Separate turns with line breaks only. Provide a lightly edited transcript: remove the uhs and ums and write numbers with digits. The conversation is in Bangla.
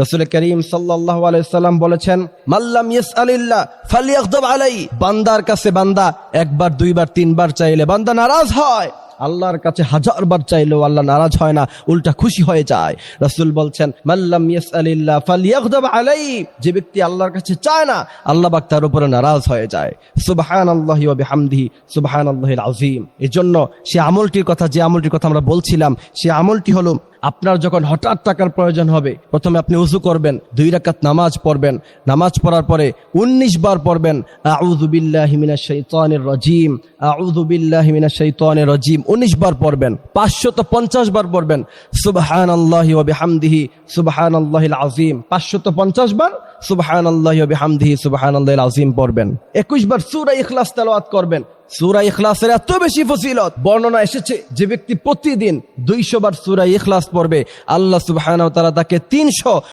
রাসূল করিম সাল্লাল্লাহু আলাইহি ওয়াসাল্লাম বলেছেন, মাল্লাম ইয়াসআলিল্লাহ ফালইয়াগদাব আলাইহি। বান্দার কাছে বান্দা একবার, দুইবার, তিনবার চাইলে বান্দা নারাজ হয়, আল্লাহর কাছে হাজারবার চাইলেও আল্লাহ নারাজ হয় না, উল্টা খুশি হয়ে যায়। রাসূল বলছেন, মাল্লাম ইয়াসআলিল্লাহ ফালইয়াগদাব আলাইহি। যে ব্যক্তি আল্লাহর কাছে চায় না, আল্লাহ পাক তার উপরে নারাজ হয়ে যায়। সুবহানাল্লাহি ওয়া বিহামদিহি সুবহানাল্লাহিল আযীম। এজন্য সে আমলটির কথা, যে আমলটির কথা আমরা বলছিলাম, সে আমলটি হলো, আপনার যখন হঠাৎ টাকার প্রয়োজন হবে, প্রথমে আপনি উযু করবেন, 2 রাকাত নামাজ পড়বেন, নামাজ পড়ার পরে 19 বার পড়বেন আউযু বিল্লাহি মিনাশ শাইতানির রাজীম, আউযু বিল্লাহি মিনাশ শাইতানির রাজীম, 19 বার পড়বেন। 550 বার পড়বেন সুবহানাল্লাহি ওয়া বিহামদিহি সুবহানাল্লাহিল আযীম, 550 বার সুবহানাল্লাহি ওয়া বিহামদিহি সুবহানাল্লাহিল আযীম পড়বেন। 21 বার সূরা ইখলাস তেলাওয়াত করবেন। সূরা ইখলাসের এত বেশি ফজিলত বর্ণনা এসেছে, যে ব্যক্তি প্রতিদিন 200 বার সূরা ইখলাস পড়বে, আল্লাহ সুবহানাহু ওয়া তাআলা তাকে 300